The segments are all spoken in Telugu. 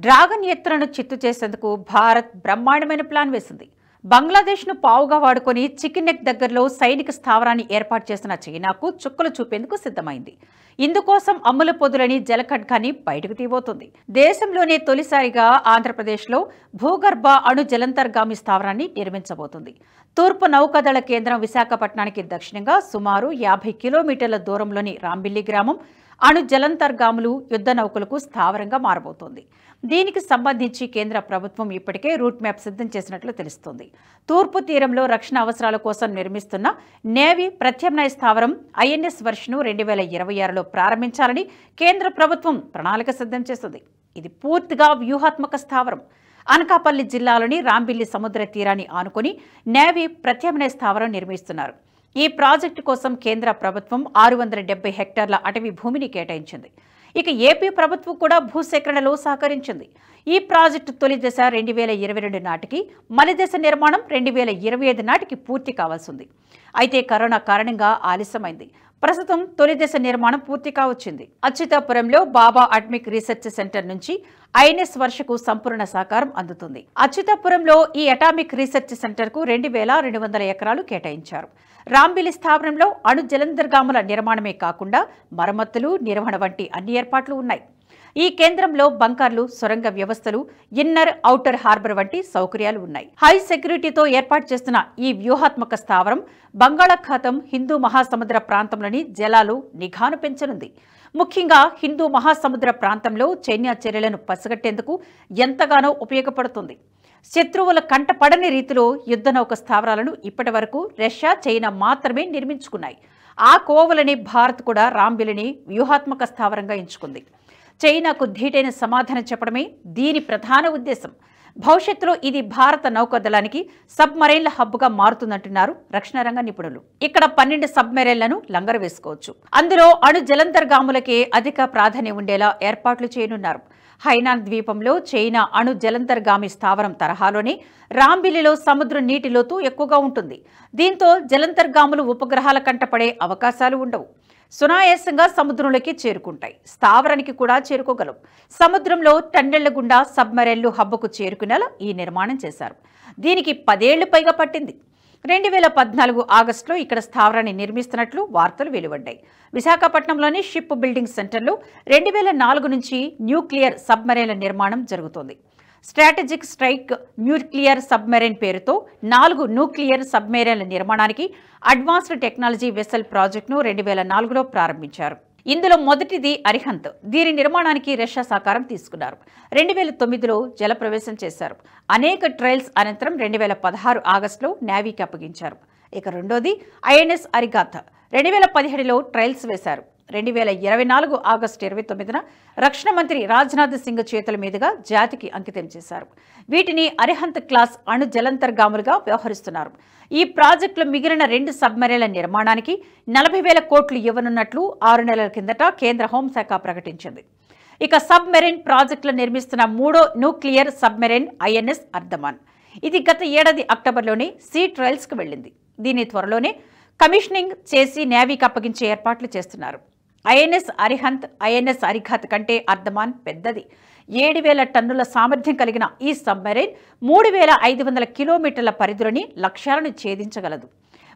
డ్రాగన్ ఎత్తులను చిత్తు చేసేందుకు భారత్ బ్రహ్మాండమైన ప్లాన్ వేసింది. బంగ్లాదేశ్ను పావుగా వాడుకొని చికెన్ నెక్ దగ్గరలో సైనిక స్థావరాన్ని ఏర్పాటు చేసిన చైనాకు చుక్కలు చూపేందుకు సిద్ధమైంది. ఇందుకోసం అమ్ముల పొదులని జలఖడ్గాన్ని బయటకు తీయబోతోంది. దేశంలోనే తొలిసారిగా ఆంధ్రప్రదేశ్లో భూగర్భ అణు జలంతర్గామి స్థావరాన్ని నిర్మించబోతుంది. తూర్పు నౌకాదళ కేంద్రం విశాఖపట్నానికి దక్షిణంగా సుమారు 50 కిలోమీటర్ల దూరంలోని రాంబిల్లి గ్రామం అణు జలంతర్గాములు యుద్ధ నౌకలకు స్థావరంగా మారబోతోంది. దీనికి సంబంధించి కేంద్ర ప్రభుత్వం ఇప్పటికే రూట్ మ్యాప్ సిద్ధం చేసినట్లు తెలుస్తోంది. తూర్పు తీరంలో రక్షణ అవసరాల కోసం నిర్మిస్తున్న నేవీ ప్రత్యామ్నాయ స్థావరం ఐఎన్ఎస్ వర్షను 2026లో ప్రారంభించాలని కేంద్ర ప్రభుత్వం ప్రణాళిక సిద్ధం చేస్తుంది. ఇది పూర్తిగా వ్యూహాత్మక స్థావరం. అనకాపల్లి జిల్లాలోని రాంబిల్లి సముద్ర తీరాన్ని ఆనుకుని నేవీ ప్రత్యామ్నాయ స్థావరం నిర్మిస్తున్నారు. ఈ ప్రాజెక్టు కోసం కేంద్ర ప్రభుత్వం 670 హెక్టార్ల అటవీ భూమిని కేటాయించింది. ఇక ఏపీ ప్రభుత్వం కూడా భూసేకరణలో సహకరించింది. ఈ ప్రాజెక్టు తొలి దశ 2022 నాటికి, మలి దశ నిర్మాణం 2025 నాటికి పూర్తి కావాల్సింది. అయితే కరోనా కారణంగా ఆలస్యమైంది. ప్రస్తుతం తొలి దశ నిర్మాణం పూర్తి కావచ్చింది. అచ్యుతాపురంలో బాబా అటమిక్ రీసెర్చ్ సెంటర్ నుంచి ఐఎన్ఎస్ వర్షకు సంపూర్ణ సహకారం అందుతుంది. అచ్యుతాపురంలో ఈ అటామిక్ రీసెర్చ్ సెంటర్కు 2200 ఎకరాలు కేటాయించారు. రాంబిల్లి స్థావరంలో అణు జలంతర్గాముల నిర్మాణమే కాకుండా మరమ్మతులు, నిర్వహణ వంటి అన్ని ఏర్పాట్లు ఉన్నాయి. ఈ కేంద్రంలో బంకర్లు, సొరంగ వ్యవస్థలు, ఇన్నర్, ఔటర్ హార్బర్ వంటి సౌకర్యాలు ఉన్నాయి. హై సెక్యూరిటీతో ఏర్పాటు చేస్తున్న ఈ వ్యూహాత్మక స్థావరం బంగాళాఖాతం, హిందూ మహాసముద్ర ప్రాంతంలోని జలాలు నిఘాను పెంచనుంది. ముఖ్యంగా హిందూ మహాసముద్ర ప్రాంతంలో చైనా చర్యలను పసిగట్టేందుకు ఎంతగానో ఉపయోగపడుతుంది. శత్రువుల కంటపడని రీతిలో యుద్ధ నౌక స్థావరాలను ఇప్పటి వరకు రష్యా, చైనా మాత్రమే నిర్మించుకున్నాయి. ఆ కోవలని భారత్ కూడా రాంబిల్లిని వ్యూహాత్మక స్థావరంగా ఎంచుకుంది. చైనాకు ధీటైన సమాధానం చెప్పడమే దీని ప్రధాన ఉద్దేశం. భవిష్యత్తులో ఇది భారత నౌకాదళానికి సబ్మరైన్ల హబ్గా మారుతుందంటున్నారు రక్షణ రంగ నిపుణులు. ఇక్కడ 12 సబ్మెరైన్లను లంగరు వేసుకోవచ్చు. అందులో అణు జలంతర్గాములకే అధిక ప్రాధాన్యం ఉండేలా ఏర్పాట్లు చేయనున్నారు. హైనాన్ ద్వీపంలో చైనా అణు జలంతర్గామి స్థావరం తరహాలోనే రాంబిల్లిలో సముద్ర నీటి లోతు ఎక్కువగా ఉంటుంది. దీంతో జలంతర్గాములు ఉపగ్రహాల కంటపడే అవకాశాలు ఉండవు. సునాయాసంగా సముద్రంలోకి చేరుకుంటాయి. స్థావరానికి కూడా చేరుకోగలవు. సముద్రంలో టన్నెళ్ల గుండా సబ్మెరైన్లు హబ్బకు చేరుకునేలా ఈ నిర్మాణం చేశారు. దీనికి 10 ఏళ్లు పైగా పట్టింది. 2014 ఆగస్టులో ఇక్కడ స్థావరాన్ని నిర్మిస్తున్నట్లు వార్తలు వెలువడ్డాయి. విశాఖపట్నంలోని షిప్ బిల్డింగ్ సెంటర్లో 2004 నుంచి న్యూక్లియర్ సబ్మెరైన్ల నిర్మాణం జరుగుతోంది. స్ట్రాటజిక్ స్ట్రైక్ న్యూక్లియర్ సబ్మెరైన్ పేరుతో 4 న్యూక్లియర్ సబ్మెరైన్ల నిర్మాణానికి అడ్వాన్స్డ్ టెక్నాలజీ వెసల్ ప్రాజెక్టును 2004లో ప్రారంభించారు. ఇందులో మొదటిది అరిహంత్. దీని నిర్మాణానికి రష్యా సహకారం తీసుకున్నారు. 2009లో జలప్రవేశం చేశారు. అనేక ట్రయల్స్ అనంతరం 2016 ఆగస్టులో నేవీకి అప్పగించారు. ఇక రెండోది ఐఎన్ఎస్ అరిగాత్. 2017లో ట్రయల్స్ వేశారు. 2024 ఆగస్టు 29న రక్షణ మంత్రి రాజ్నాథ్ సింగ్ చేతుల మీదుగా జాతికి అంకితం చేశారు. వీటిని అరిహంత్ క్లాస్ అణు జలంతర్గాములుగా వ్యవహరిస్తున్నారు. ఈ ప్రాజెక్టులో మిగిలిన 2 సబ్మెరైన్ల నిర్మాణానికి 40,000 కోట్లు ఇవ్వనున్నట్లు 6 నెలల కిందట కేంద్ర హోంశాఖ ప్రకటించింది. ఇక సబ్మెరైన్ ప్రాజెక్టులు నిర్మిస్తున్న 3వ న్యూక్లియర్ సబ్మెరైన్ ఐఎన్ఎస్ అర్ధమాన్. ఇది గత ఏడాది అక్టోబర్లోనే సీ ట్రయల్స్కు వెళ్ళింది. దీన్ని త్వరలోనే కమిషనింగ్ చేసి నేవీకి అప్పగించే ఏర్పాట్లు చేస్తున్నారు. ఐఎన్ఎస్ అరిహంత్, ఐఎన్ఎస్ అరిఘాత్ కంటే అర్ధమాన్ పెద్దది. 7,000 టన్నుల సామర్థ్యం కలిగిన ఈ సబ్మెరైన్ 3,500 కిలోమీటర్ల పరిధిలోని లక్ష్యాలను ఛేదించగలదు.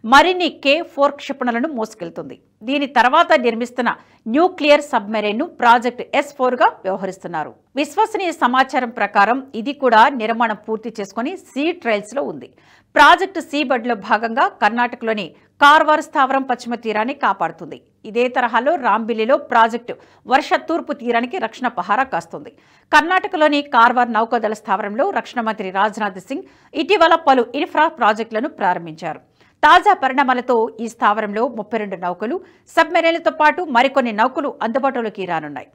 మరిన్ని K4 క్షిపణులను మోసుకెళ్తుంది. దీని తర్వాత నిర్మిస్తున్న న్యూక్లియర్ సబ్మెరైన్ను ప్రాజెక్ట్ S4గా వ్యవహరిస్తున్నారు. విశ్వసనీయ సమాచారం ప్రకారం ఇది కూడా నిర్మాణం పూర్తి చేసుకుని సీ ట్రయల్స్లో ఉంది. ప్రాజెక్టు సీబడ్లో భాగంగా కర్ణాటకలోని కార్వార్ స్థావరం పశ్చిమ తీరాన్ని కాపాడుతుంది. ఇదే తరహాలో రాంబిల్లిలో ప్రాజెక్టు వర్ష తూర్పు తీరానికి రక్షణ పహారా కాస్తుంది. కర్ణాటకలోని కార్వార్ నౌకాదళ స్థావరంలో రక్షణ మంత్రి రాజ్నాథ్ సింగ్ ఇటీవల పలు ఇన్ఫ్రా ప్రాజెక్టులను ప్రారంభించారు. తాజా పరిణామాలతో ఈ స్థావరంలో 32 నౌకలు, సబ్మెరైన్లతో పాటు మరికొన్ని నౌకలు అందుబాటులోకి రానున్నాయి.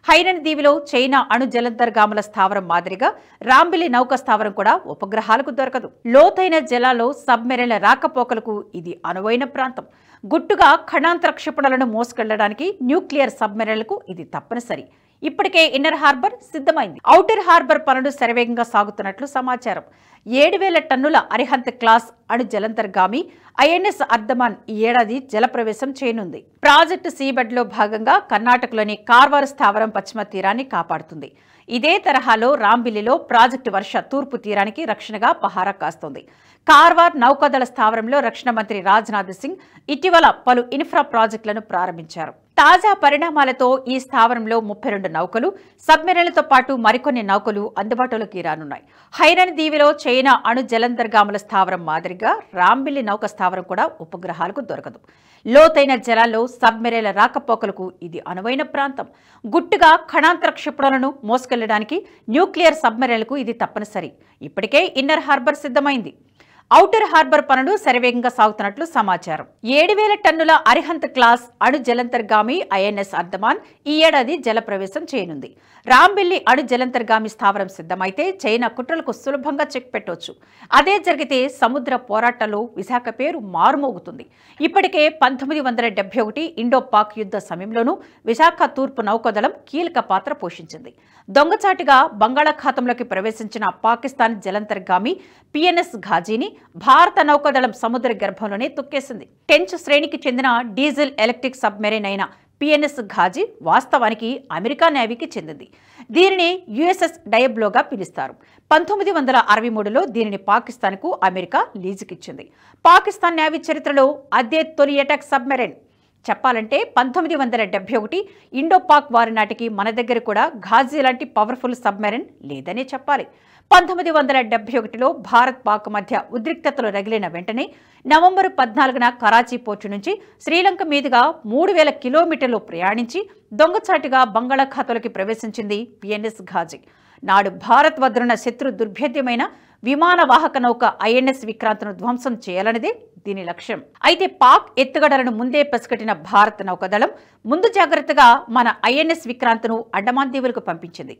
హైనాన్ దీవిలో చైనా అణు జలంతర్గాముల స్థావరం మాదిరిగా రాంబిల్లి నౌక స్థావరం కూడా ఉపగ్రహాలకు దొరకదు. లోతైన జలాల్లో సబ్మెరైన్ల రాకపోకలకు ఇది అనువైన ప్రాంతం. గుట్టుగా ఖండాంతర క్షిపణులను మోసుకెళ్లడానికి న్యూక్లియర్ సబ్మెరైన్లకు ఇది తప్పనిసరి. ఇప్పటికే ఇన్నర్ హార్బర్ సిద్ధమైంది. ఔటర్ హార్బర్ పనులు శరవేగంగా సాగుతున్నట్లు సమాచారం. 7,000 టన్నుల అరిహంత్ క్లాస్ అణు జలంతర్గామి ఐఎన్ఎస్ అర్ధమాన్ ఈ ఏడాది జలప్రవేశం చేయనుంది. ప్రాజెక్టు సీబెడ్ లో భాగంగా కర్ణాటకలోని కార్వార్ స్థావరం పశ్చిమ తీరాన్ని కాపాడుతుంది. ఇదే తరహాలో రాంబిల్లిలో ప్రాజెక్టు వర్ష తూర్పు తీరానికి రక్షణగా పహారా కాస్తోంది. కార్వార్ నౌకాదళ స్థావరంలో రక్షణ మంత్రి రాజ్నాథ్ సింగ్ ఇటీవల పలు ఇన్ఫ్రా ప్రాజెక్టులను ప్రారంభించారు. తాజా పరిణామాలతో ఈ స్థావరంలో 32 నౌకలు, సబ్మెరైన్లతో పాటు మరికొన్ని నౌకలు అందుబాటులోకి రానున్నాయి. హైరన్ దీవిలో చైనా అణు జలంతర్గాముల స్థావరం మాదిరిగా రాంబిల్లి నౌక స్థావరం కూడా ఉపగ్రహాలకు దొరకదు. లోతైన జలాల్లో సబ్మెరైన్ల రాకపోకలకు ఇది అనువైన ప్రాంతం. గుట్టుగా ఖణాంతర క్షిపణులను మోసుకెళ్లడానికి న్యూక్లియర్ సబ్మెరైన్లకు ఇది తప్పనిసరి. ఇప్పటికే ఇన్నర్ హార్బర్ సిద్ధమైంది. ఔటర్ హార్బర్ పనులు శరవేగంగా సాగుతున్నట్లు సమాచారం. 7,000 టన్నుల అరిహంత్ క్లాస్ అణు జలంతర్గామి ఐఎన్ఎస్ అర్ధమాన్ ఈ ఏడాది జలప్రవేశం చేయనుంది. రాంబిల్లి అణు జలంతర్గామి స్థావరం సిద్ధమైతే చైనా కుట్రలకు సులభంగా చెక్ పెట్టవచ్చు. అదే జరిగితే సముద్ర పోరాటాల్లో విశాఖ పేరు మారుమోగుతుంది. ఇప్పటికే 1971 ఇండో పాక్ యుద్ధ సమయంలోనూ విశాఖ తూర్పు నౌకాదళం కీలక పాత్ర పోషించింది. దొంగచాటుగా బంగాళాఖాతంలోకి ప్రవేశించిన పాకిస్తాన్ జలంతర్గామి పిఎన్ఎస్ ఘాజీని భారత నౌకాదళం సముద్ర గర్భంలోనే తొక్కేసింది. టెంచ్ శ్రేణికి చెందిన డీజిల్ ఎలక్ట్రిక్ సబ్మెరైన్ అయిన పిఎన్ఎస్ ఘాజీ వాస్తవానికి అమెరికా నేవీకి చెందింది. దీనిని యుఎస్ఎస్ డయబ్లోగా పిలుస్తారు. 1963లో దీనిని పాకిస్తాన్కు అమెరికా లీజుకిచ్చింది. పాకిస్తాన్ నేవీ చరిత్రలో అదే తొలి అటాక్ సబ్మెరైన్. చెప్పాలంటే 1971 ఇండో పాక్ వారి నాటికి మన దగ్గర కూడా ఘాజీ లాంటి పవర్ఫుల్ సబ్మెరైన్ లేదనే చెప్పాలి. 1971లో భారత్ పాక్ మధ్య ఉద్రిక్తతలు రగిలిన వెంటనే నవంబర్ 14న కరాచీ పోర్టు నుంచి శ్రీలంక మీదుగా 3,000 కిలోమీటర్లు ప్రయాణించి దొంగచాటుగా బంగాళాఖాతంలోకి ప్రవేశించింది పిఎన్ఎస్ ఘాజీ. నాడు భారత్ వద్దనున్న శత్రు దుర్భేద్యమైన విమాన వాహక నౌక ఐఎన్ఎస్ విక్రాంత్ను ధ్వంసం చేయాలన్నదే దీని లక్ష్యం. అయితే పాక్ ఎత్తుగడలను ముందే పసిగట్టిన భారత నౌకాదళం ముందు జాగ్రత్తగా మన ఐఎన్ఎస్ విక్రాంత్ను అండమాన్ దీవులకు పంపించింది.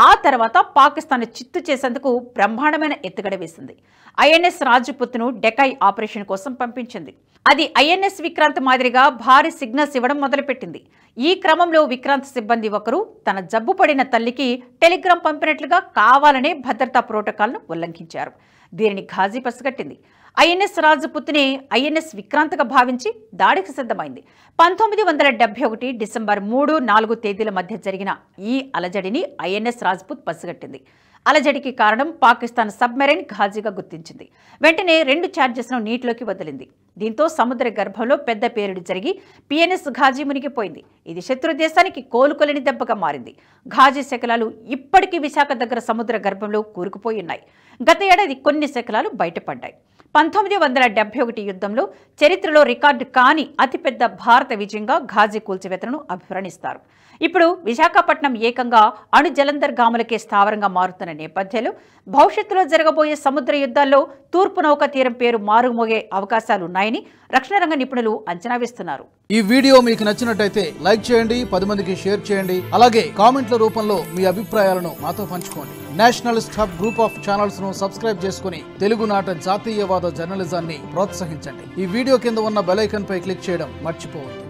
ఆ తర్వాత పాకిస్తాన్ చిత్తు చేసేందుకు బ్రహ్మాండమైన ఎత్తుగడ వేసింది. ఐఎన్ఎస్ రాజ్పుత్ను డెకాయ్ ఆపరేషన్ కోసం పంపించింది. అది ఐఎన్ఎస్ విక్రాంత్ మాదిరిగా భారీ సిగ్నల్స్ ఇవ్వడం మొదలుపెట్టింది. ఈ క్రమంలో విక్రాంత్ సిబ్బంది ఒకరు తన జబ్బు పడిన తల్లికి టెలిగ్రామ్ పంపినట్లుగా కావాలనే భద్రతా ప్రోటోకాల్ను ఉల్లంఘించారు. దీనిని ఘాజీ పసిగట్టింది. ఐఎన్ఎస్ రాజ్పుత్నే ఐఎన్ఎస్ విక్రాంత్గా భావించి దాడికి సిద్ధమైంది. 1971 డిసెంబర్ 3, 4 తేదీల మధ్య జరిగిన ఈ అలజడిని ఐఎన్ఎస్ రాజ్పుత్ పసిగట్టింది. అలజడికి కారణం పాకిస్తాన్ సబ్మెరైన్ ఘాజీగా గుర్తించింది. వెంటనే 2 ఛార్జెస్ను నీటిలోకి వదిలింది. దీంతో సముద్ర గర్భంలో పెద్ద పేలుడు జరిగి పిఎన్ఎస్ ఘాజీ మునిగిపోయింది. ఇది శత్రు దేశానికి కోలుకోలేని దెబ్బగా మారింది. ఘాజీ శకలాలు ఇప్పటికీ విశాఖ దగ్గర సముద్ర గర్భంలో కూరుకుపోయి ఉన్నాయి. గత ఏడాది కొన్ని శకలాలు బయటపడ్డాయి. 1971 యుద్ధంలో చరిత్రలో రికార్డు కాని అతిపెద్ద భారత విజయంగా ఘాజీ కూల్చివేతను అభివర్ణిస్తారు. ఇప్పుడు విశాఖపట్నం ఏకంగా అణు జలంతర్గాములకే స్థావరంగా మారుతున్న నేపథ్యంలో భవిష్యత్తులో జరగబోయే సముద్ర యుద్ధాల్లో తూర్పు నౌకా తీరం పేరు మారుమోగే అవకాశాలున్నాయని రక్షణ రంగ నిపుణులు అంచనా వేస్తున్నారు. ఈ వీడియో మీకు నచ్చినట్టయితే లైక్ చేయండి, 10 మందికి షేర్ చేయండి. అలాగే కామెంట్ల రూపంలో మీ అభిప్రాయాలను మాతో పంచుకోండి. Nationalist hub group of channels ను సబ్స్క్రైబ్ చేసుకుని తెలుగునాట జాతీయవాద జర్నలిజాన్ని ప్రోత్సహించండి. ఈ వీడియో కింద ఉన్న బెల్ ఐకాన్ పై క్లిక్ చేయడం మర్చిపోవద్దు.